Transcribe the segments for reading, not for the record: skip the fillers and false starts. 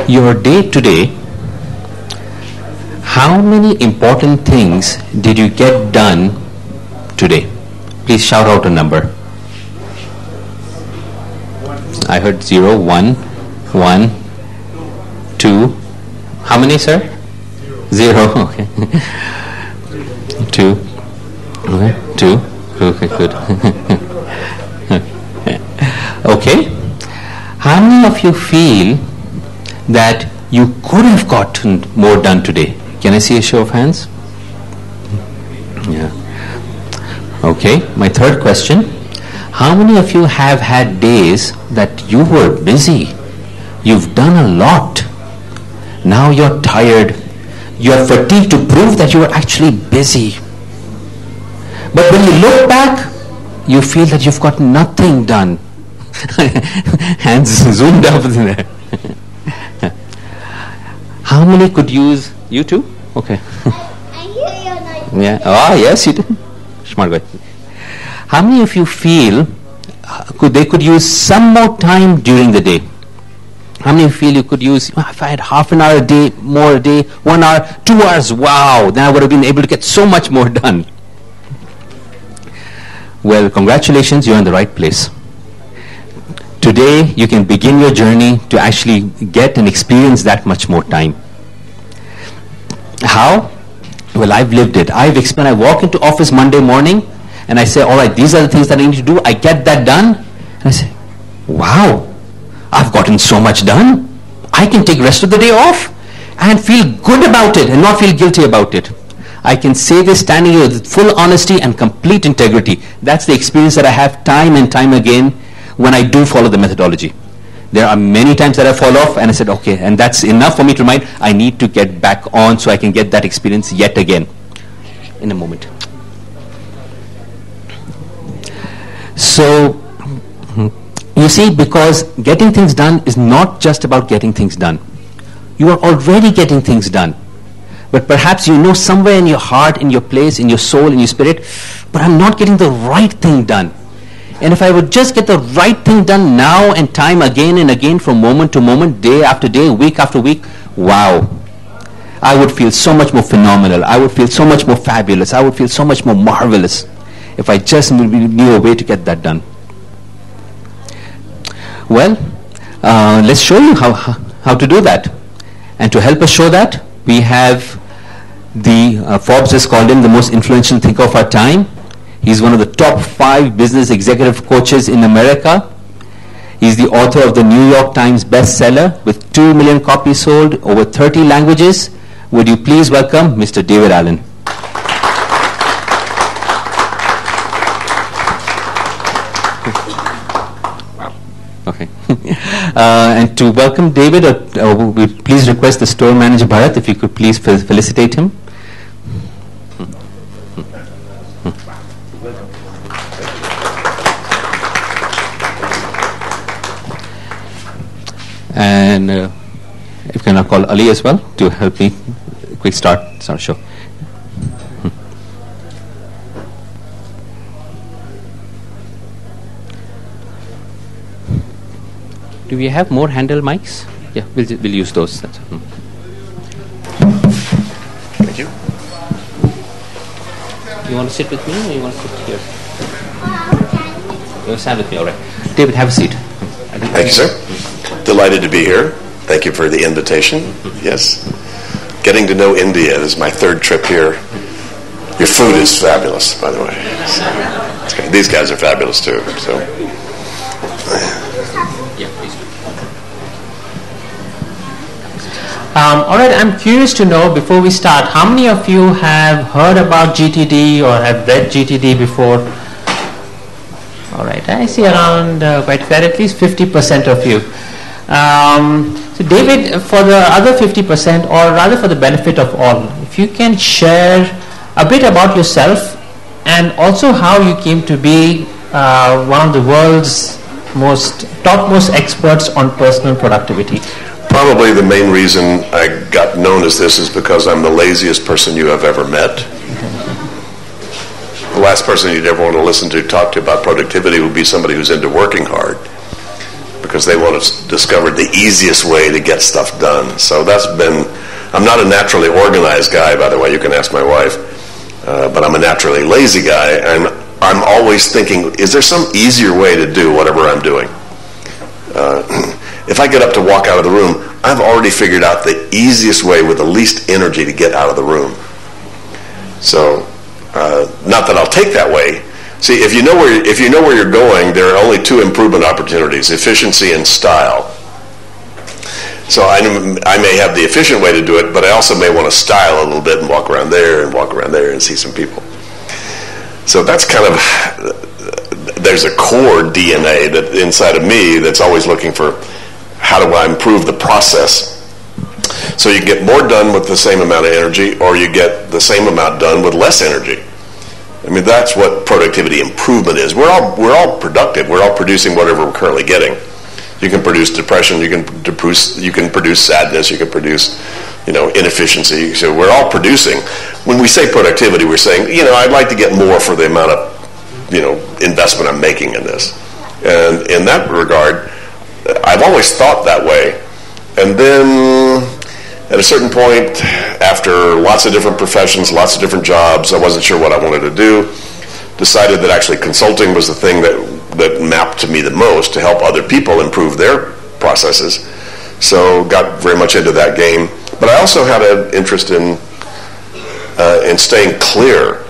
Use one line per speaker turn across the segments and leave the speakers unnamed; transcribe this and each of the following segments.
Your day today, how many important things did you get done today? Please shout out a number. I heard 0, 1, 1, 2. How many, sir? 0. Okay. 2. Okay. 2. Okay, good. Okay. How many of you feel that you could have gotten more done today? Can I see a show of hands? Yeah. Okay. My third question. How many of you have had days that you were busy? You've done a lot. Now you're tired. You're fatigued to prove that you were actually busy. But when you look back, you feel that you've got nothing done. Hands zoomed up there. How many could use you too? Okay.
I hear you.
Yeah. Oh, yes, you do. Smart guy. How many of you feel they could use some more time during the day? How many of you feel you could use, if I had half an hour a day, more a day, 1 hour, 2 hours, wow, then I would have been able to get so much more done. Well, congratulations, you're in the right place. Today, you can begin your journey to actually get and experience that much more time. How? Well, I've lived it. I walk into office Monday morning, and I say, all right, these are the things that I need to do. I get that done. And I say, wow, I've gotten so much done. I can take rest of the day off and feel good about it and not feel guilty about it. I can say this standing here with full honesty and complete integrity. That's the experience that I have time and time again when I do follow the methodology. There are many times that I fall off and I said, okay, and that's enough for me to remind I need to get back on so I can get that experience yet again in a moment. So, you see, because getting things done is not just about getting things done. You are already getting things done. But perhaps you know somewhere in your heart, in your place, in your soul, in your spirit, but I'm not getting the right thing done. And if I would just get the right thing done now and time again and again from moment to moment, day after day, week after week, wow. I would feel so much more phenomenal. I would feel so much more fabulous. I would feel so much more marvelous if I just knew a way to get that done. Well, let's show you how to do that. And to help us show that, we have Forbes has called him the most influential thinker of our time. He's one of the top 5 business executive coaches in America. He's the author of the New York Times bestseller with 2 million copies sold, over 30 languages. Would you please welcome Mr. David Allen. Okay. And to welcome David, we please request the store manager Bharat, if you could please felicitate him. And if can I call Ali as well to help me quick start show. Do we have more handle mics? Yeah, we'll use those. That's
Thank you.
You want to sit with me or you want to sit here? You'll stand with me, all right. David, have a seat.
Thank you, sir. Delighted to be here. Thank you for the invitation. Yes. Getting to know India. This is my 3rd trip here. Your food is fabulous, by the way. So, these guys are fabulous, too. So.
Yeah, please.
All right, I'm curious to know, before we start, how many of you have heard about GTD or have read GTD before? All right, I see around quite fair, at least 50% of you. So David, for the other 50%, or rather for the benefit of all, if you can share a bit about yourself and also how you came to be one of the world's topmost experts on personal productivity.
Probably the main reason I got known as this is because I'm the laziest person you have ever met. The last person you'd ever want to listen to talk to about productivity would be somebody who's into working hard. because they want to discover the easiest way to get stuff done. So that's been, I'm not a naturally organized guy, by the way, you can ask my wife, but I'm a naturally lazy guy, and I'm always thinking, is there some easier way to do whatever I'm doing? If I get up to walk out of the room, I've already figured out the easiest way with the least energy to get out of the room. So, not that I'll take that way. See, if you know where you're going, there are only two improvement opportunities: efficiency and style. So I may have the efficient way to do it, but I also may want to style a little bit and walk around there and see some people. So that's kind of, there's a core DNA that inside of me that's always looking for, how do I improve the process? So you get more done with the same amount of energy, or you get the same amount done with less energy. I mean, that's what productivity improvement is. We're all productive. We're all producing whatever we're currently getting. You can produce depression. You can produce sadness. You can produce, inefficiency. So we're all producing. When we say productivity, we're saying, I'd like to get more for the amount of, investment I'm making in this. And in that regard, I've always thought that way. And then at a certain point, after lots of different professions, lots of different jobs, I wasn't sure what I wanted to do. Decided that actually consulting was the thing that mapped to me the most to help other people improve their processes. So got very much into that game. But I also had an interest in staying clear.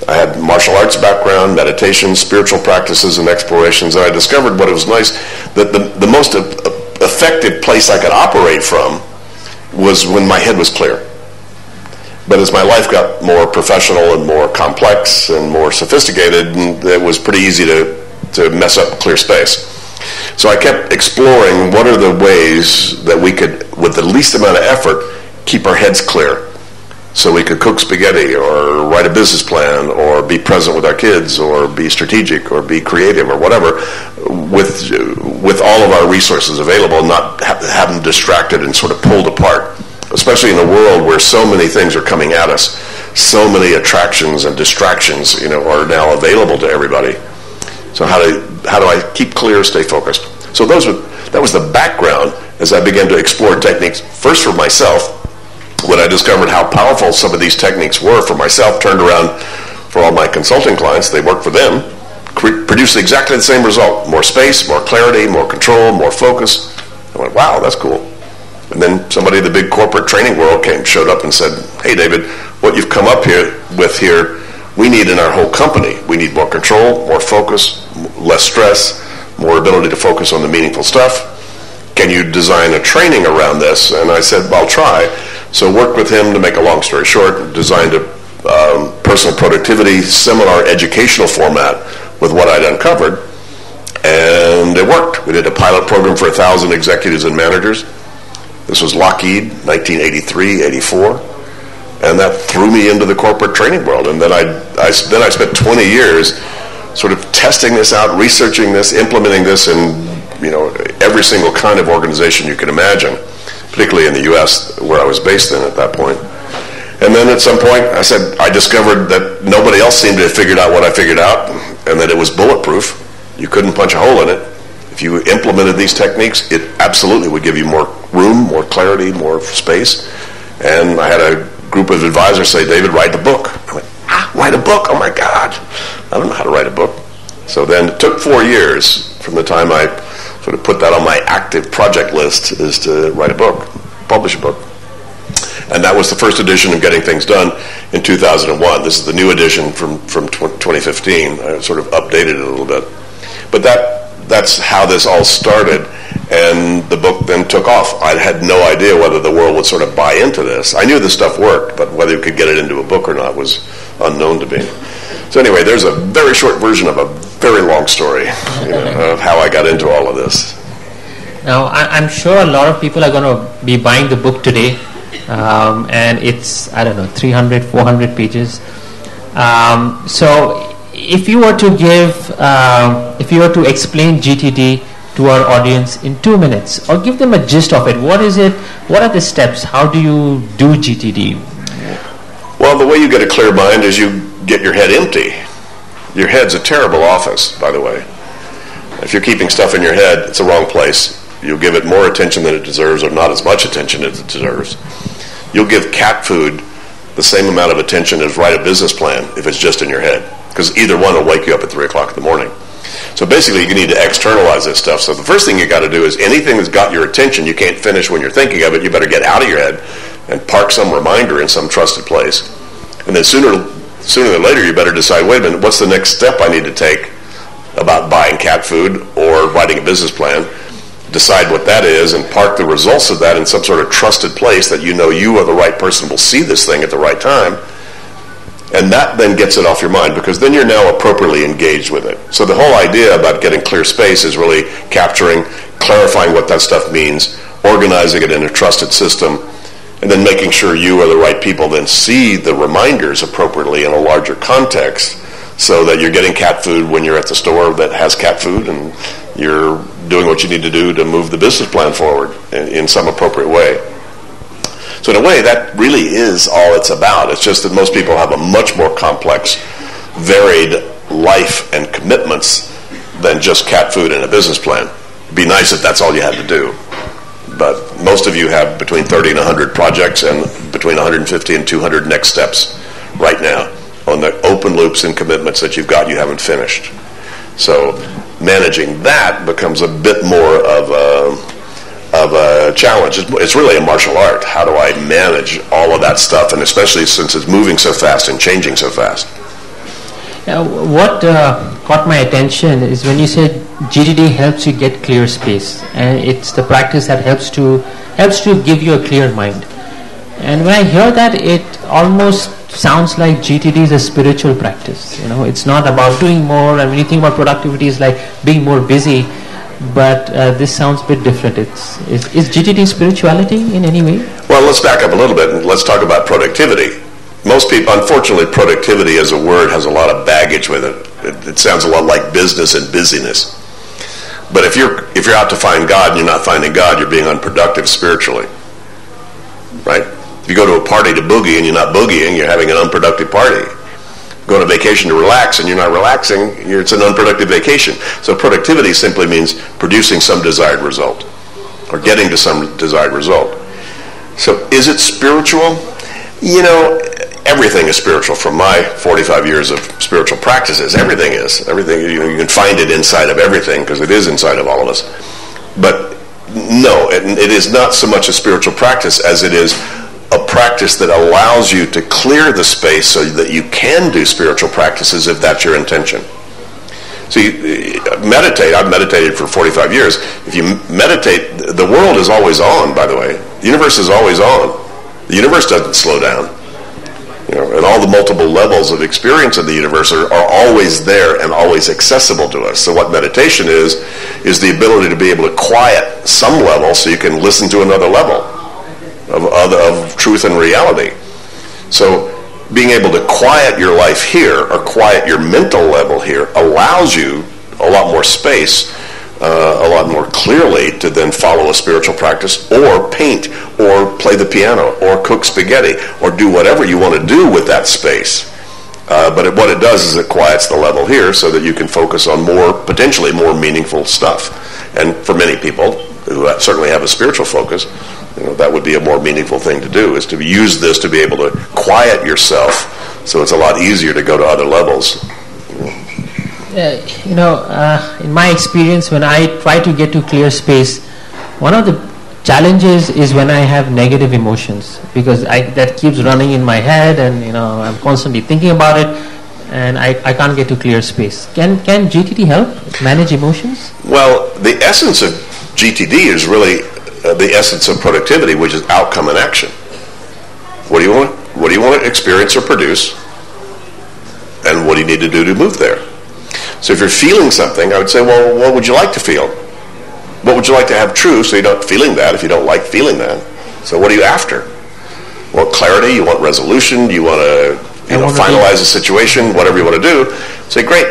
I had martial arts background, meditation, spiritual practices, and explorations, and I discovered what it was nice, that the most effective place I could operate from was when my head was clear. But as my life got more professional and more complex and more sophisticated, it was pretty easy to mess up clear space. So I kept exploring what are the ways that we could, with the least amount of effort, keep our heads clear. So we could cook spaghetti or write a business plan or be present with our kids or be strategic or be creative or whatever with all of our resources available, not have them distracted and sort of pulled apart, especially in a world where so many things are coming at us. So many attractions and distractions, are now available to everybody. So how do I keep clear, stay focused? So that was the background as I began to explore techniques, first for myself. When I discovered how powerful some of these techniques were for myself, turned around for all my consulting clients, they worked for them, produced exactly the same result: more space, more clarity, more control, more focus. I went, wow, that's cool. And then somebody in the big corporate training world showed up and said, hey, David, what you've come up with here, we need in our whole company. We need more control, more focus, less stress, more ability to focus on the meaningful stuff. Can you design a training around this? And I said, well, I'll try. So worked with him, to make a long story short, designed a personal productivity seminar educational format with what I'd uncovered, and it worked. We did a pilot program for 1,000 executives and managers. This was Lockheed, 1983, 84, and that threw me into the corporate training world. And then I spent 20 years sort of testing this out, researching this, implementing this in every single kind of organization you can imagine, particularly in the U.S. where I was based in at that point. And then at some point I discovered that nobody else seemed to have figured out what I figured out, and that it was bulletproof. You couldn't punch a hole in it. If you implemented these techniques, it absolutely would give you more room, more clarity, more space. And I had a group of advisors say, David, write the book. I went, write a book? Oh my God. I don't know how to write a book. So then it took 4 years from the time I sort of put that on my active project list is to write a book, publish a book. And that was the first edition of Getting Things Done in 2001. This is the new edition from 2015. I sort of updated it a little bit. But that's how this all started, and the book then took off. I had no idea whether the world would sort of buy into this. I knew this stuff worked, but whether you could get it into a book or not was unknown to me. So anyway, there's a very short version of a very long story of how I got into all of this.
Now, I'm sure a lot of people are going to be buying the book today, and it's, 300, 400 pages. So if you were to explain GTD to our audience in 2 minutes, or give them a gist of it, what is it? What are the steps? How do you do GTD?
Well, the way you get a clear mind is you get your head empty. Your head's a terrible office, by the way. If you're keeping stuff in your head, it's the wrong place. You'll give it more attention than it deserves, or not as much attention as it deserves. You'll give cat food the same amount of attention as write a business plan if it's just in your head, because either one will wake you up at 3 o'clock in the morning. So basically, you need to externalize this stuff. So the first thing you got to do is anything that's got your attention, you can't finish when you're thinking of it, you better get out of your head and park some reminder in some trusted place. And then sooner than later, you better decide, wait a minute, what's the next step I need to take about buying cat food or writing a business plan? Decide what that is and park the results of that in some sort of trusted place that you know you are the right person who will see this thing at the right time. And that then gets it off your mind, because then you're now appropriately engaged with it. So the whole idea about getting clear space is really capturing, clarifying what that stuff means, organizing it in a trusted system, and then making sure you are the right people then see the reminders appropriately in a larger context, so that you're getting cat food when you're at the store that has cat food, and you're doing what you need to do to move the business plan forward in some appropriate way. So in a way, that really is all it's about. It's just that most people have a much more complex, varied life and commitments than just cat food and a business plan. It'd be nice if that's all you had to do. But most of you have between 30 and 100 projects and between 150 and 200 next steps right now on the open loops and commitments that you've got you haven't finished. So managing that becomes a bit more of a challenge. It's really a martial art. How do I manage all of that stuff, and especially since it's moving so fast and changing so fast?
What caught my attention is when you said GTD helps you get clear space, and it's the practice that helps to give you a clear mind. And when I hear that, it almost sounds like GTD is a spiritual practice. It's not about doing more, and when you think about productivity, it's like being more busy. But this sounds a bit different. Is GTD spirituality in any way?
Well, let's back up a little bit and let's talk about productivity. Most people, unfortunately, productivity as a word has a lot of baggage with it. It sounds a lot like business and busyness. But if you're out to find God and you're not finding God, you're being unproductive spiritually, right? If you go to a party to boogie and you're not boogieing, you're having an unproductive party. Go on a vacation to relax and you're not relaxing, it's an unproductive vacation. So productivity simply means producing some desired result or getting to some desired result. So is it spiritual? Everything is spiritual. From my 45 years of spiritual practices, everything is. Everything, you can find it inside of everything because it is inside of all of us. But no, it is not so much a spiritual practice as it is a practice that allows you to clear the space so that you can do spiritual practices if that's your intention. So you meditate. I've meditated for 45 years. If you meditate, the world is always on, by the way. The universe is always on. The universe doesn't slow down. And all the multiple levels of experience in the universe are always there and always accessible to us. So what meditation is the ability to be able to quiet some level so you can listen to another level of truth and reality. So being able to quiet your life here or quiet your mental level here allows you a lot more space, a lot more clearly to then follow a spiritual practice or paint or play the piano or cook spaghetti or do whatever you want to do with that space. But what it does is it quiets the level here so that you can focus on potentially more meaningful stuff. And for many people who certainly have a spiritual focus, that would be a more meaningful thing to do, is to use this to be able to quiet yourself so it's a lot easier to go to other levels.
In my experience, when I try to get to clear space, one of the challenges is when I have negative emotions, because that keeps running in my head, and I'm constantly thinking about it, and I can't get to clear space. Can GTD help manage emotions?
Well, the essence of GTD is really the essence of productivity, which is outcome and action. What do you want? What do you want to experience or produce? And what do you need to do to move there? So if you're feeling something, I would say, well, what would you like to feel? What would you like to have true so you're not feeling that if you don't like feeling that? So what are you after? You want clarity? You want resolution? You want to finalize a situation? Whatever you want to do. Say, great.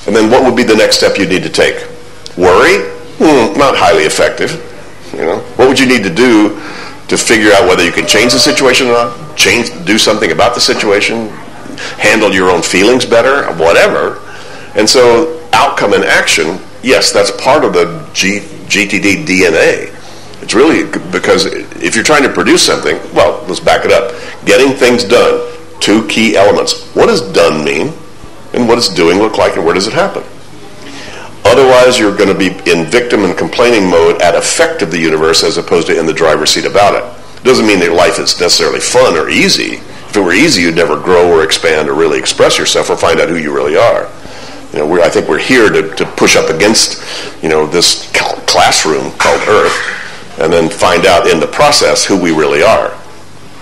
And then what would be the next step you need to take? Worry? Not highly effective. What would you need to do to figure out whether you can change the situation or not? Do something about the situation? Handle your own feelings better? Whatever. And so outcome and action yes, that's part of the GTD DNA. It's really because if you're trying to produce something, well, let's back it up. Getting things done, two key elements. What does done mean? And what does doing look like, and where does it happen? Otherwise, you're going to be in victim and complaining mode at effect of the universe as opposed to in the driver's seat about it. It doesn't mean that life is necessarily fun or easy. If it were easy, you'd never grow or expand or really express yourself or find out who you really are. I think we're here to push up against, this classroom called Earth, and then find out in the process who we really are.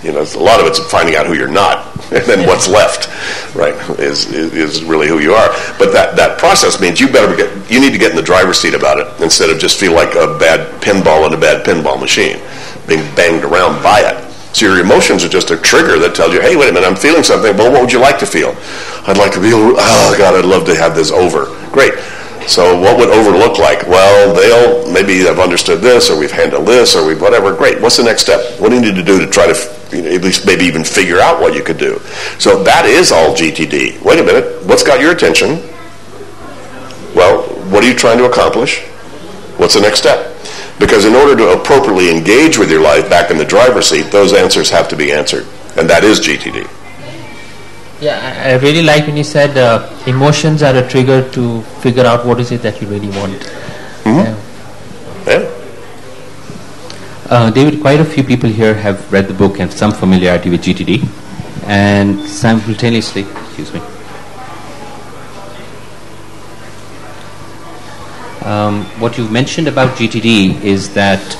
A lot of it's finding out who you're not, and then what's left, right, is really who you are. But that process means you need to get in the driver's seat about it instead of just feel like a bad pinball in a bad pinball machine, being banged around by it. So your emotions are just a trigger that tells you, hey, wait a minute, I'm feeling something. Well, what would you like to feel? I'd like to feel, oh, God, I'd love to have this over. Great. So what would over look like? Well, maybe have understood this, or we've handled this, or we've whatever. Great. What's the next step? What do you need to do to try to at least maybe even figure out what you could do? So that is all GTD. Wait a minute. What's got your attention? Well, what are you trying to accomplish? What's the next step? Because in order to appropriately engage with your life back in the driver's seat, those answers have to be answered. And that is GTD.
Yeah, I really like when you said emotions are a trigger to figure out what is it that you really want.
Mm-hmm.
Yeah. David, quite a few people here have read the book and some familiarity with GTD, and simultaneously, what you've mentioned about GTD is that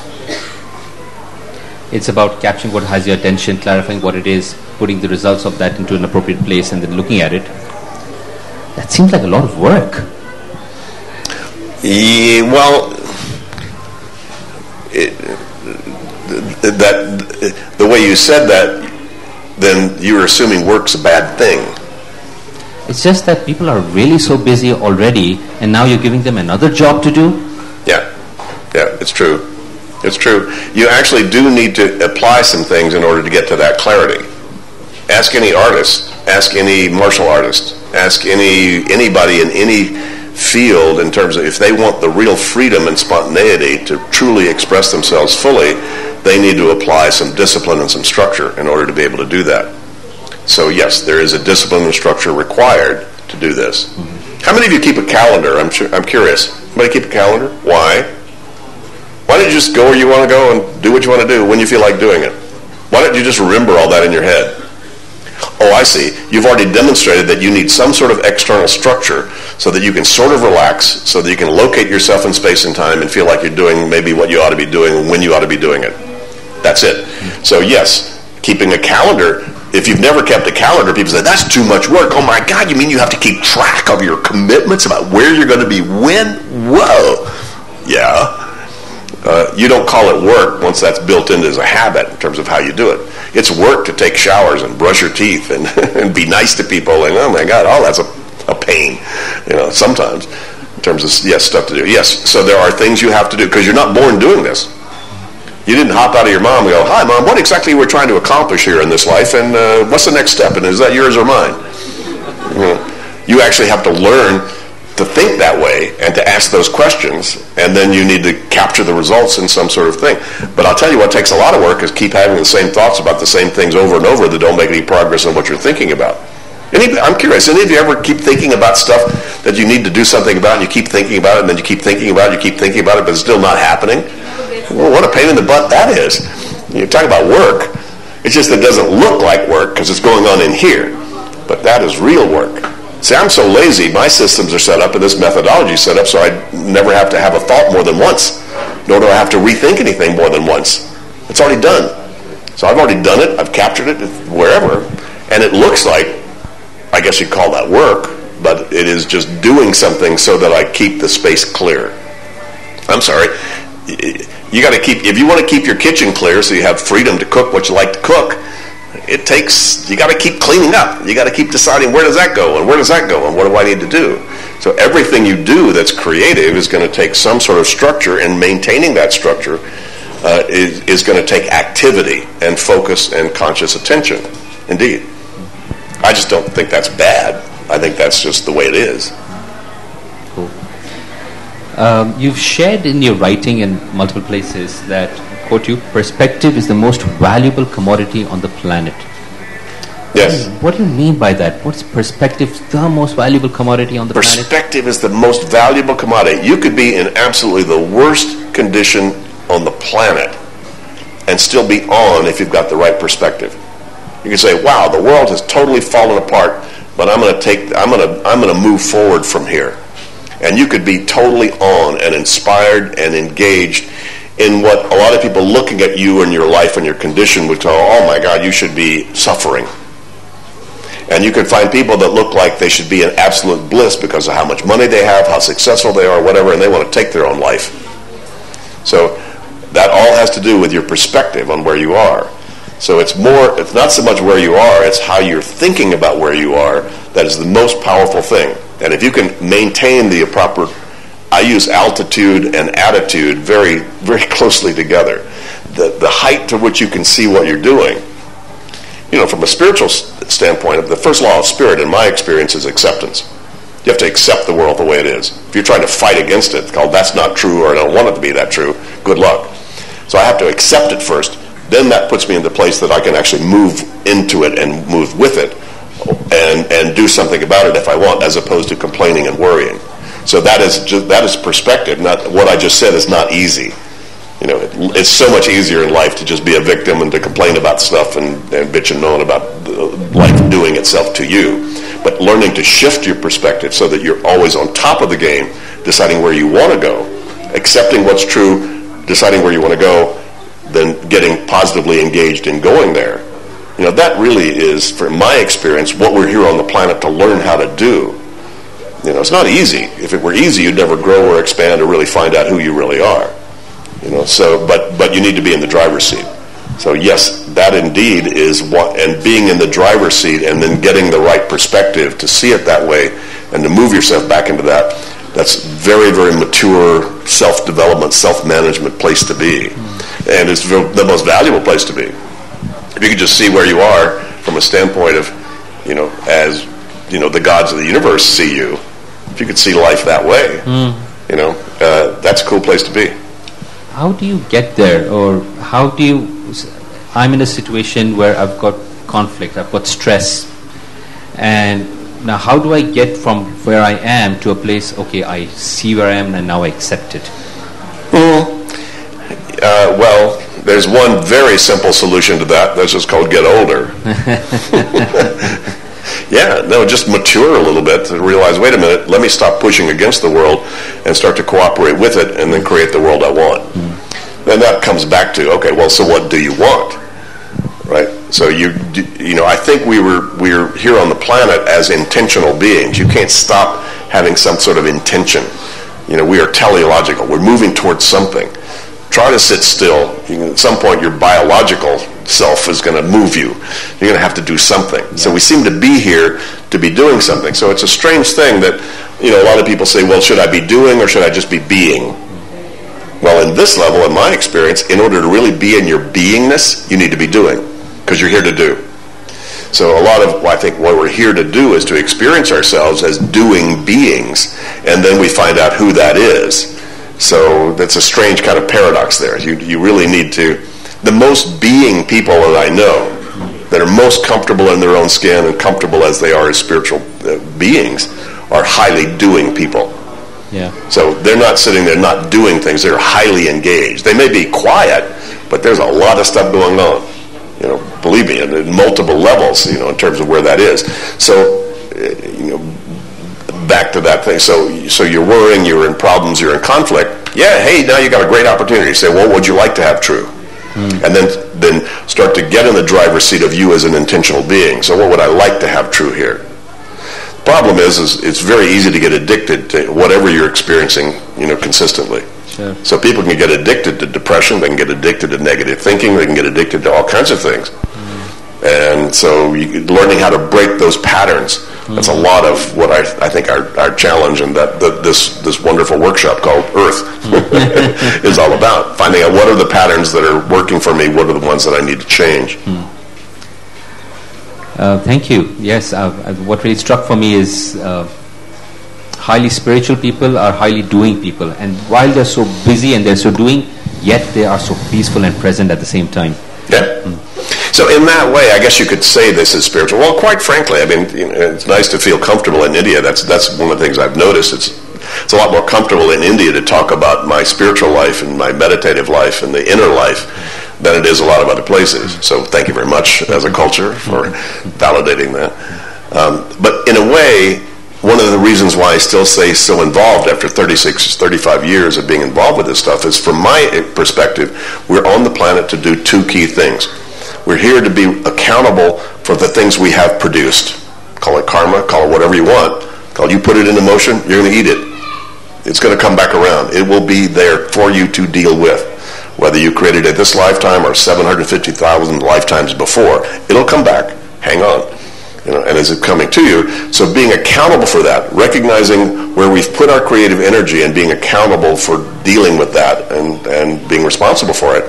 it's about capturing what has your attention, clarifying what it is, putting the results of that into an appropriate place, and then looking at it. That seems like a lot of work.
Yeah, well, the way you said that, then you were assuming work's a bad thing.
It's just that people are really so busy already, and now you're giving them another job to do?
Yeah, it's true. It's true. You actually do need to apply some things in order to get to that clarity. Ask any artist, ask any martial artist, ask anybody in any field in terms of if they want the real freedom and spontaneity to truly express themselves fully, they need to apply some discipline and some structure in order to be able to do that. So yes, there is a discipline and structure required to do this. How many of you keep a calendar? I'm curious. Anybody keep a calendar? Why? Why don't you just go where you want to go and do what you want to do when you feel like doing it? Why don't you just remember all that in your head? Oh, I see. You've already demonstrated that you need some sort of external structure so that you can sort of relax, so that you can locate yourself in space and time and feel like you're doing maybe what you ought to be doing when you ought to be doing it. That's it. So yes, keeping a calendar, if you've never kept a calendar, people say, that's too much work. Oh my God, you mean you have to keep track of your commitments about where you're going to be when? Whoa. Yeah. You don't call it work once that's built in as a habit in terms of how you do it. It's work to take showers and brush your teeth and be nice to people, and oh my God, that's a pain, sometimes in terms of stuff to do. Yes, so there are things you have to do because you're not born doing this. You didn't hop out of your mom and go, hi Mom, what exactly we're trying to accomplish here in this life, and what's the next step, and is that yours or mine? You actually have to learn to think that way and to ask those questions, and then you need to capture the results in some sort of thing. But I'll tell you what takes a lot of work is keep having the same thoughts about the same things over and over that don't make any progress on what you're thinking about. I'm curious, any of you ever keep thinking about stuff that you need to do something about, and you keep thinking about it, and then you keep thinking about it, you keep thinking about it, but it's still not happening? Well, what a pain in the butt that is. You're talking about work. It's just that it doesn't look like work because it's going on in here. But that is real work. See, I'm so lazy, my systems are set up and this methodology is set up so I never have to have a thought more than once, nor do I have to rethink anything more than once. It's already done. So I've already done it, I've captured it wherever, and it looks like, I guess you'd call that work, but it is just doing something so that I keep the space clear. I'm sorry. You got to keep, if you want to keep your kitchen clear so you have freedom to cook what you like to cook, you got to keep cleaning up. You got to keep deciding where does that go and where does that go and what do I need to do. So everything you do that's creative is going to take some sort of structure, and maintaining that structure is going to take activity and focus and conscious attention. Indeed. I just don't think that's bad. I think that's just the way it is.
Cool. You've shared in your writing in multiple places that, quote you, perspective is the most valuable commodity on the planet.
Yes.
What do you mean by that? What's perspective the most valuable commodity on the planet?
Perspective is the most valuable commodity. You could be in absolutely the worst condition on the planet and still be on if you've got the right perspective. You can say, "Wow, the world has totally fallen apart, but I'm going to move forward from here." And you could be totally on and inspired and engaged in what a lot of people looking at you and your life and your condition would tell, "Oh my God, you should be suffering." And you can find people that look like they should be in absolute bliss because of how much money they have, how successful they are, whatever, and they want to take their own life. So that all has to do with your perspective on where you are. So it's not so much where you are, it's how you're thinking about where you are that is the most powerful thing. And if you can maintain the proper, I use altitude and attitude very, very closely together. The height to which you can see what you're doing. From a spiritual standpoint, the first law of spirit, in my experience, is acceptance. You have to accept the world the way it is. If you're trying to fight against it, called "that's not true" or "I don't want it to be that true," good luck. So I have to accept it first. Then that puts me in the place that I can actually move into it and move with it and do something about it if I want, as opposed to complaining and worrying. So that is perspective. Not what I just said is not easy. It's so much easier in life to just be a victim and to complain about stuff and bitch and moan about life doing itself to you. But learning to shift your perspective so that you're always on top of the game, deciding where you want to go, accepting what's true, deciding where you want to go, then getting positively engaged in going there. That really is, from my experience, what we're here on the planet to learn how to do. It's not easy. If it were easy, you'd never grow or expand or really find out who you really are. But you need to be in the driver's seat. So yes, that indeed is what, and being in the driver's seat and then getting the right perspective to see it that way and to move yourself back into that, that's very, very mature self-development, self-management place to be. And it's the most valuable place to be. If you could just see where you are from a standpoint of, as, the gods of the universe see you, if you could see life that way, that's a cool place to be.
How do you get there, or I'm in a situation where I've got conflict, I've got stress, and now how do I get from where I am to a place, okay, I see where I am and now I accept it?
Well, there's one very simple solution to that. That's just called get older. Just mature a little bit to realize, wait a minute, let me stop pushing against the world and start to cooperate with it and then create the world I want. Then that comes back to, okay, well, so what do you want? Right? So I think we're here on the planet as intentional beings. You can't stop having some sort of intention. We are teleological. We're moving towards something. Try to sit still. At some point, your biological self is going to move you. You're going to have to do something. Yeah. So we seem to be here to be doing something. So it's a strange thing that, a lot of people say, well, should I be doing or should I just be being? Well, in this level, in my experience, in order to really be in your beingness, you need to be doing, because you're here to do. So I think what we're here to do is to experience ourselves as doing beings, and then we find out who that is. So that's a strange kind of paradox there. You really need to. The most being people that I know, that are most comfortable in their own skin and comfortable as they are as spiritual beings, are highly doing people.
Yeah.
So they're not sitting there not doing things. They're highly engaged. They may be quiet, but there's a lot of stuff going on. Believe me, in multiple levels. In terms of where that is. So, back to that thing. So you're worrying, you're in problems, you're in conflict. Yeah, hey, now you got a great opportunity to say, well, what would you like to have true? And then start to get in the driver's seat of you as an intentional being. So what would I like to have true here? The problem is it's very easy to get addicted to whatever you're experiencing, consistently.
Sure.
So people can get addicted to depression, they can get addicted to negative thinking, they can get addicted to all kinds of things. And so learning how to break those patterns, that's a lot of what I think our challenge and that this wonderful workshop called Earth is all about. Finding out what are the patterns that are working for me, what are the ones that I need to change.
Thank you. Yes, what really struck for me is highly spiritual people are highly doing people, and while they're so busy and they're so doing, yet they are so peaceful and present at the same time.
Yeah. So in that way, I guess you could say this is spiritual. Well, quite frankly, I mean, it's nice to feel comfortable in India. That's one of the things I've noticed. It's a lot more comfortable in India to talk about my spiritual life and my meditative life and the inner life than it is a lot of other places. So thank you very much as a culture for validating that. But in a way, one of the reasons why I still stay so involved after 35 years of being involved with this stuff is, from my perspective, we're on the planet to do two key things. We're here to be accountable for the things we have produced. Call it karma, call it whatever you want. You put it into motion, you're going to eat it. It's going to come back around. It will be there for you to deal with. Whether you created it this lifetime or 750,000 lifetimes before, it'll come back. Hang on. And is it coming to you? So being accountable for that, recognizing where we've put our creative energy and being accountable for dealing with that and being responsible for it,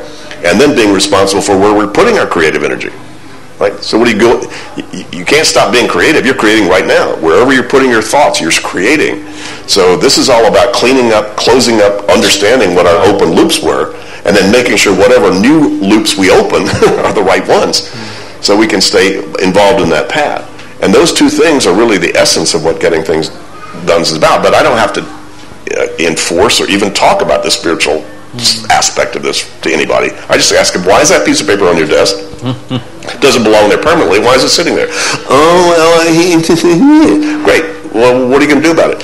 and then being responsible for where we're putting our creative energy. Right? So what do you go? You can't stop being creative. You're creating right now. Wherever you're putting your thoughts, you're creating. So this is all about cleaning up, closing up, understanding what our open loops were, and then making sure whatever new loops we open are the right ones, so we can stay involved in that path. And those two things are really the essence of what getting things done is about. But I don't have to enforce or even talk about the spiritual aspect of this to anybody. I just ask them, why is that piece of paper on your desk? It doesn't belong there permanently. Why is it sitting there? Oh, well, great. Well, what are you going to do about it?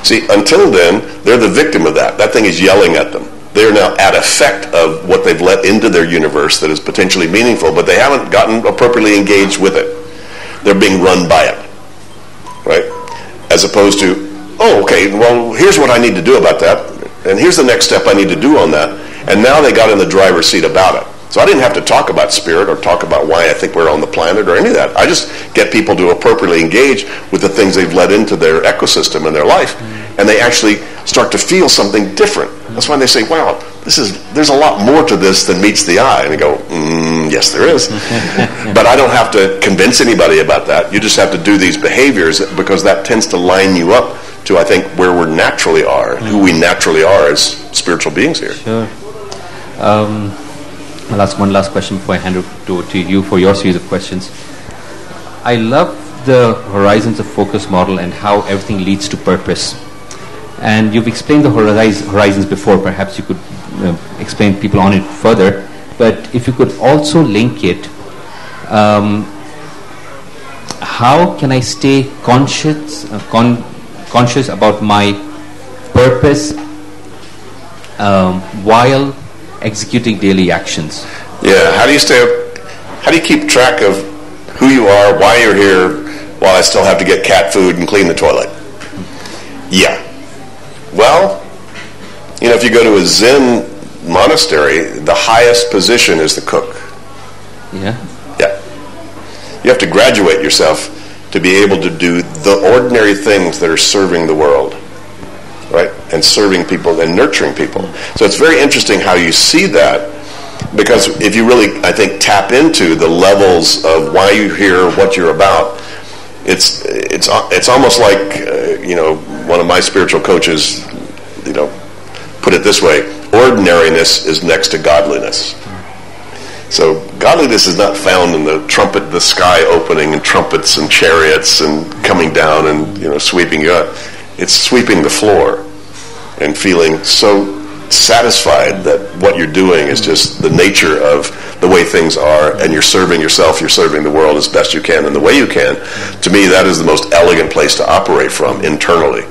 See, until then, they're the victim of that. That thing is yelling at them. They're now at effect of what they've let into their universe that is potentially meaningful, but they haven't gotten appropriately engaged with it. They're being run by it, right? As opposed to, oh, okay, well, here's what I need to do about that, and here's the next step I need to do on that. And now they got in the driver's seat about it. So I didn't have to talk about spirit or talk about why I think we're on the planet or any of that. I just get people to appropriately engage with the things they've let into their ecosystem and their life, and they actually start to feel something different. That's why they say, wow, there's a lot more to this than meets the eye. And they go, yes, there is. But I don't have to convince anybody about that. You just have to do these behaviors, because that tends to line you up to, I think, where we naturally are, who we naturally are as spiritual beings here.
Sure. I'll ask one last question before I hand it to you for your series of questions. I love the Horizons of Focus model and how everything leads to purpose. And you've explained the horizons before. Perhaps you could explain people on it further. But if you could also link it, how can I stay conscious about my purpose while executing daily actions?
Yeah, how do you keep track of who you are, why you're here, while I still have to get cat food and clean the toilet? Yeah. Well, if you go to a Zen monastery, the highest position is the cook.
Yeah.
Yeah. You have to graduate yourself to be able to do the ordinary things that are serving the world, right? And serving people and nurturing people. So it's very interesting how you see that, because if you really, I think, tap into the levels of why you're here, what you're about, it's almost like one of my spiritual coaches, put it this way: ordinariness is next to godliness. So godliness is not found in the sky opening and trumpets and chariots and coming down and sweeping you up. It's sweeping the floor and feeling so satisfied that what you're doing is just the nature of the way things are, and you're serving yourself, you're serving the world as best you can and the way you can. To me, that is the most elegant place to operate from internally,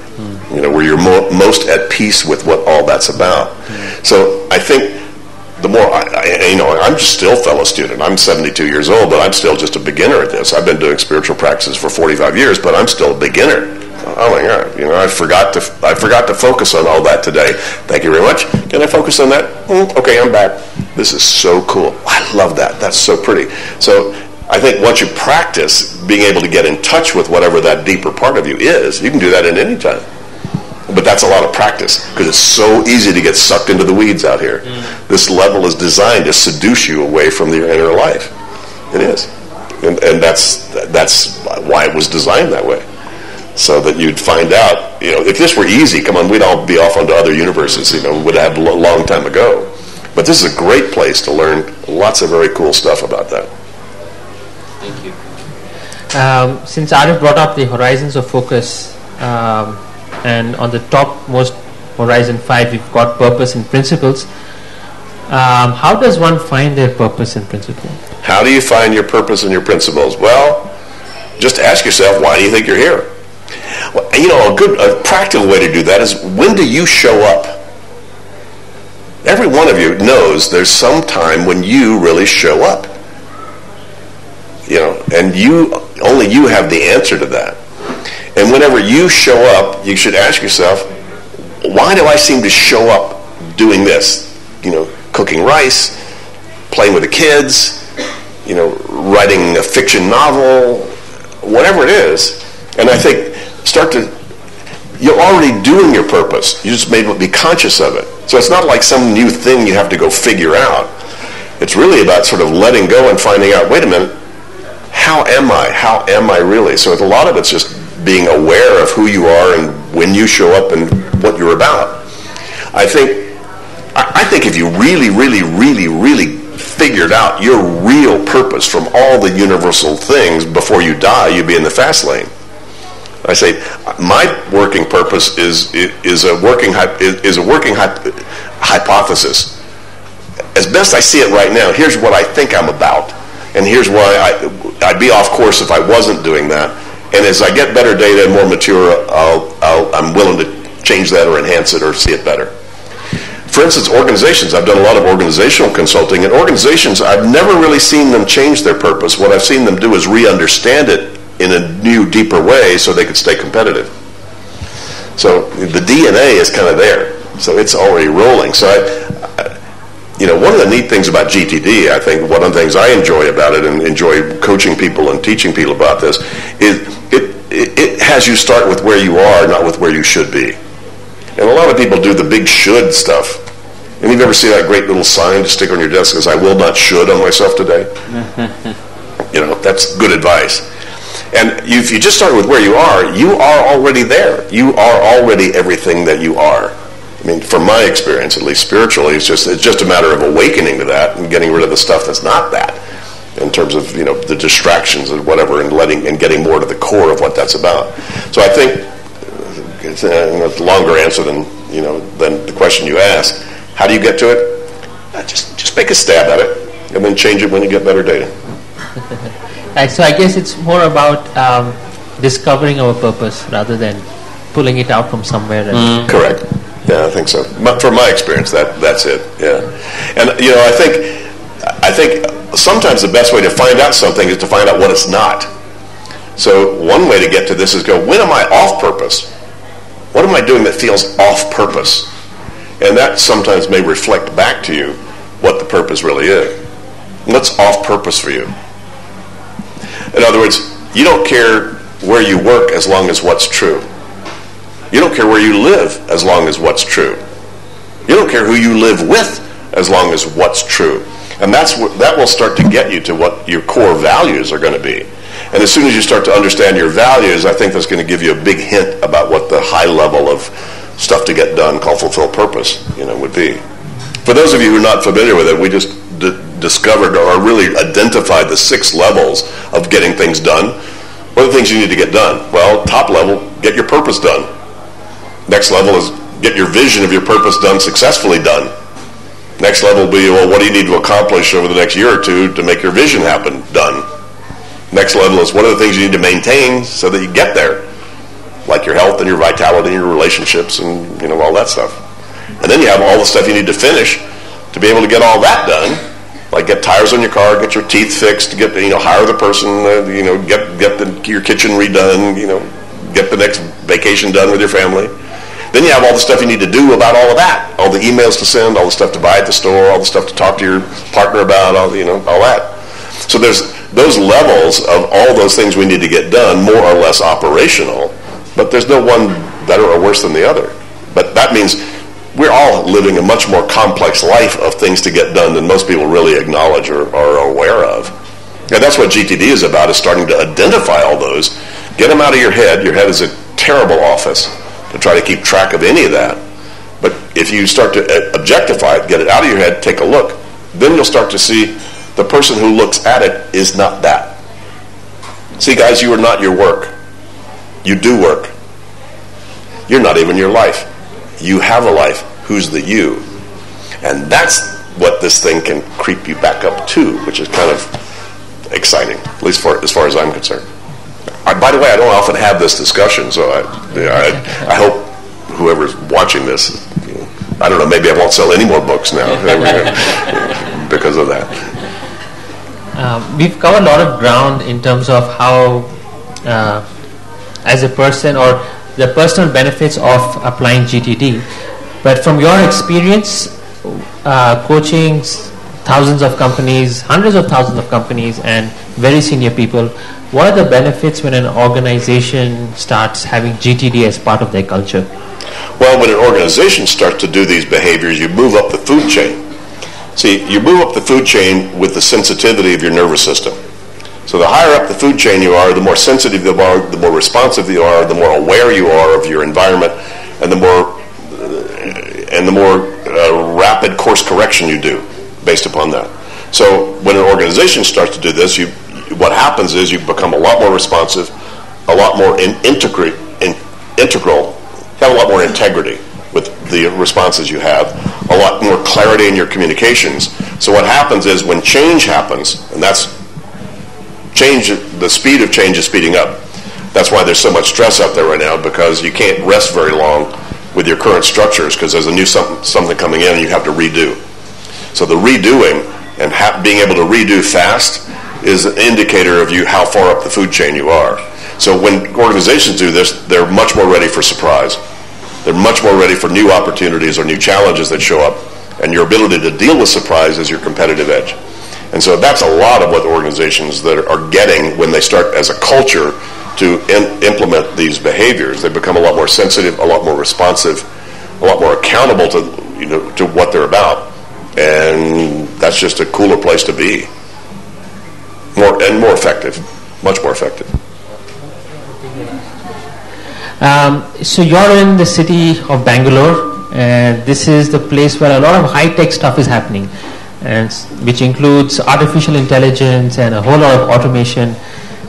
where you're most at peace with what all that's about. So I think the more I'm just still fellow student. I'm 72 years old, but I'm still just a beginner at this. I've been doing spiritual practices for 45 years, but I'm still a beginner. Oh my God! I forgot to focus on all that today. Thank you very much. Can I focus on that? Okay, I'm back. This is so cool. I love that. That's so pretty. So I think once you practice being able to get in touch with whatever that deeper part of you is, you can do that at any time. But that's a lot of practice, because it's so easy to get sucked into the weeds out here. This level is designed to seduce you away from your inner life. It is, and that's why it was designed that way. so that you'd find out, if this were easy, come on, we'd all be off onto other universes, would have a long time ago. But this is a great place to learn lots of very cool stuff about that.
Thank you. Since Arif brought up the horizons of focus, and on the topmost horizon 5, we've got purpose and principles. How does one find their purpose and principle?
How do you find your purpose and your principles? Well, just ask yourself, why do you think you're here? Well, a practical way to do that is, when do you show up? Every one of you knows there's some time when you really show up. And only you have the answer to that. And whenever you show up, you should ask yourself, why do I seem to show up doing this? Cooking rice, playing with the kids, writing a fiction novel, whatever it is. And I think you're already doing your purpose. You just may be conscious of it. So it's not like some new thing you have to go figure out. It's really about sort of letting go and finding out, wait a minute, how am I? How am I really? So a lot of it's just being aware of who you are and when you show up and what you're about. I think if you really, really, really, really figured out your real purpose from all the universal things before you die, you'd be in the fast lane. I say my working purpose is a working hypothesis. As best I see it right now, here's what I think I'm about, and here's why I'd be off course if I wasn't doing that. And as I get better data and more mature, I'm willing to change that or enhance it or see it better. For instance, organizations. I've done a lot of organizational consulting, and organizations, I've never really seen them change their purpose. What I've seen them do is re-understand it in a new, deeper way so they could stay competitive. So the DNA is kind of there. So it's already rolling. So one of the neat things about GTD, I think one of the things I enjoy about it and enjoy coaching people and teaching people about this, is it has you start with where you are, not with where you should be. And a lot of people do the big should stuff. And you've ever seen that great little sign to stick on your desk that says, I will not should on myself today? That's good advice. And if you just start with where you are already there. You are already everything that you are. I mean, from my experience, at least spiritually, it's just a matter of awakening to that and getting rid of the stuff that's not that, in terms of the distractions and whatever, and getting more to the core of what that's about. So I think it's a longer answer than the question you asked. How do you get to it? Just make a stab at it, and then change it when you get better data.
Right, so I guess it's more about discovering our purpose rather than pulling it out from somewhere.
Correct. Yeah, I think so. But from my experience, that's it. Yeah, and I think sometimes the best way to find out something is to find out what it's not. So one way to get to this is go, when am I off purpose? What am I doing that feels off purpose? And that sometimes may reflect back to you what the purpose really is. What's off purpose for you? In other words, you don't care where you work as long as what's true. You don't care where you live as long as what's true. You don't care who you live with as long as what's true. And that will start to get you to what your core values are going to be. And as soon as you start to understand your values, I think that's going to give you a big hint about what the high level of stuff to get done called fulfill purpose, would be. For those of you who are not familiar with it, we just discovered or really identified the 6 levels of getting things done. What are the things you need to get done? Well, top level, get your purpose done. Next level is get your vision of your purpose done, successfully done. Next level will be, well, what do you need to accomplish over the next year or two to make your vision happen? Done. Next level is, what are the things you need to maintain so that you get there? Like your health and your vitality and your relationships and, all that stuff. And then you have all the stuff you need to finish to be able to get all that done. Like get tires on your car, get your teeth fixed, get hire the person, get your kitchen redone, get the next vacation done with your family. Then you have all the stuff you need to do about all of that, all the emails to send, all the stuff to buy at the store, all the stuff to talk to your partner about, all that. So there's those levels of all those things we need to get done, more or less operational, but there's no one better or worse than the other. But that means we're all living a much more complex life of things to get done than most people really acknowledge or are aware of. And that's what GTD is about, is starting to identify all those, get them out of your head. Your head is a terrible office to try to keep track of any of that. But if you start to objectify it, get it out of your head, take a look, then you'll start to see the person who looks at it is not that. See, guys, you are not your work. You do work. You're not even your life. You have a life. Who's the you? And that's what this thing can creep you back up to, which is kind of exciting, at least as far as I'm concerned. By the way, I don't often have this discussion, so I hope whoever's watching this, I don't know, maybe I won't sell any more books now because of that.
We've covered a lot of ground in terms of how, as a person, or the personal benefits of applying GTD. But from your experience, coaching thousands of companies, hundreds of thousands of companies, and very senior people, what are the benefits when an organization starts having GTD as part of their culture?
Well, when an organization starts to do these behaviors, you move up the food chain. See, you move up the food chain with the sensitivity of your nervous system. So the higher up the food chain you are, the more sensitive you are, the more responsive you are, the more aware you are of your environment, and the more rapid course correction you do based upon that. So when an organization starts to do this, what happens is you become a lot more responsive, a lot more integral, have a lot more integrity with the responses you have, a lot more clarity in your communications. So what happens is when change happens, and that's change, the speed of change is speeding up. That's why there's so much stress out there right now, because you can't rest very long with your current structures because there's a new something coming in and you have to redo. So the redoing and being able to redo fast is an indicator of how far up the food chain you are. So when organizations do this, they're much more ready for surprise. They're much more ready for new opportunities or new challenges that show up, and your ability to deal with surprise is your competitive edge. And so that's a lot of what organizations that are getting when they start as a culture to implement these behaviors. They become a lot more sensitive, a lot more responsive, a lot more accountable to what they're about. And that's just a cooler place to be. More effective, much more effective.
So you're in the city of Bangalore, and this is the place where a lot of high-tech stuff is happening, and which includes artificial intelligence and a whole lot of automation.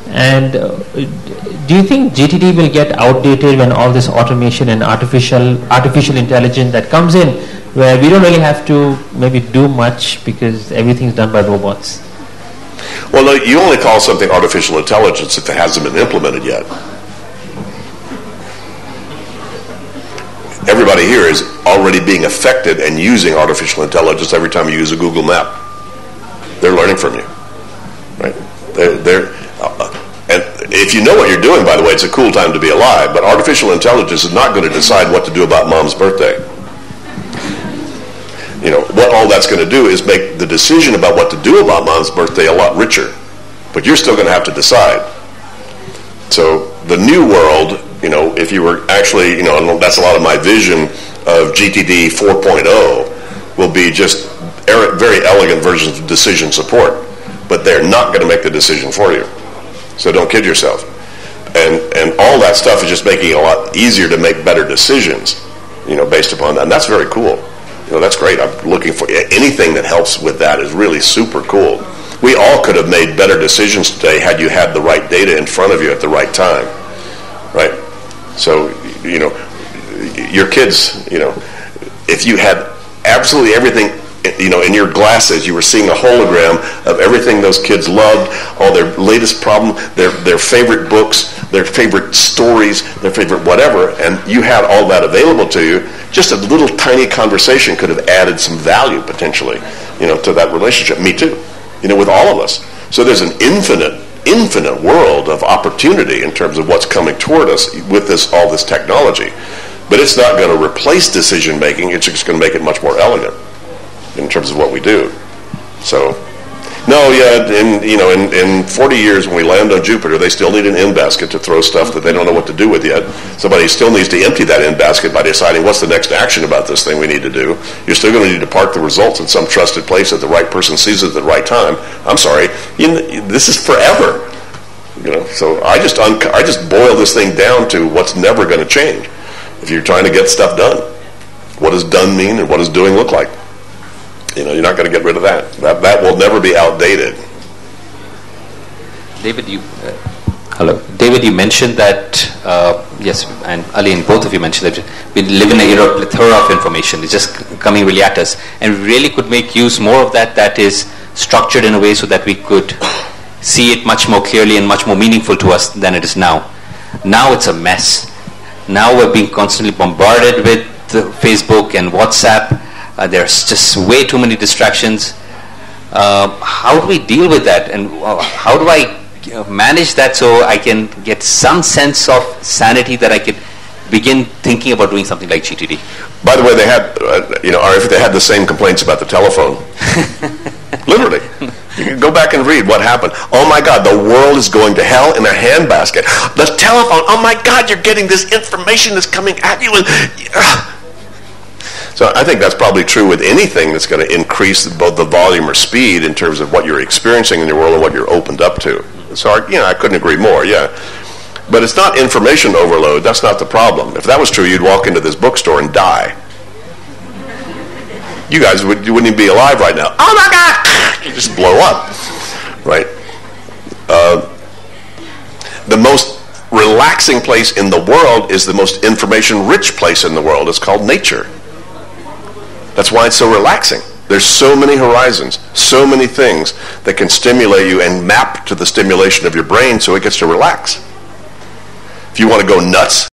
And do you think GTD will get outdated when all this automation and artificial intelligence that comes in, where we don't really have to maybe do much because everything's done by robots?
Well, no, you only call something artificial intelligence if it hasn't been implemented yet. Everybody here is already being affected and using artificial intelligence every time you use a Google map. They're learning from you, right? And if you know what you're doing, by the way, it's a cool time to be alive, but artificial intelligence is not going to decide what to do about mom's birthday. What all that's going to do is make the decision about what to do about mom's birthday a lot richer. But you're still going to have to decide. So the new world, if you were actually, and that's a lot of my vision of GTD 4.0, will be just very elegant versions of decision support. But they're not going to make the decision for you. So don't kid yourself. And all that stuff is just making it a lot easier to make better decisions, based upon that. And that's very cool. That's great. I'm looking for anything that helps with that is really super cool. We all could have made better decisions today had you had the right data in front of you at the right time, right? So, your kids, if you had absolutely everything, in your glasses, you were seeing a hologram of everything those kids loved, all their latest problem, their favorite books, their favorite stories, their favorite whatever, and you had all that available to you. Just a little tiny conversation could have added some value potentially, to that relationship. Me too, with all of us. So there's an infinite world of opportunity in terms of what's coming toward us with all this technology. But it's not going to replace decision making. It's just going to make it much more elegant in terms of what we do. So, no, yeah, in 40 years when we land on Jupiter, they still need an in basket to throw stuff that they don't know what to do with yet. Somebody still needs to empty that in basket by deciding what's the next action about this thing we need to do. You're still going to need to park the results in some trusted place that the right person sees it at the right time. I'm sorry, this is forever. So I just boil this thing down to what's never going to change. If you're trying to get stuff done, what does done mean and what does doing look like? You're not going to get rid of that. That will never be outdated.
David, hello. David, you mentioned that, yes, and Aline, both of you mentioned that we live in an era of plethora of information. It's just coming really at us. And we really could make use more of that is structured in a way so that we could see it much more clearly and much more meaningful to us than it is now. Now it's a mess. Now we're being constantly bombarded with Facebook and WhatsApp. There's just way too many distractions. How do we deal with that? And how do I manage that so I can get some sense of sanity that I could begin thinking about doing something like GTD?
By the way, they had, RF, they had the same complaints about the telephone. Literally. You can go back and read what happened. Oh my God, the world is going to hell in a handbasket. The telephone, oh my God, you're getting this information that's coming at you. So I think that's probably true with anything that's going to increase both the volume or speed in terms of what you're experiencing in your world and what you're opened up to. So, I couldn't agree more, yeah. But it's not information overload. That's not the problem. If that was true, you'd walk into this bookstore and die. You guys you wouldn't even be alive right now. Oh my God! You just blow up, right? The most relaxing place in the world is the most information-rich place in the world. It's called nature. That's why it's so relaxing. There's so many horizons, so many things that can stimulate you and map to the stimulation of your brain so it gets to relax. If you want to go nuts,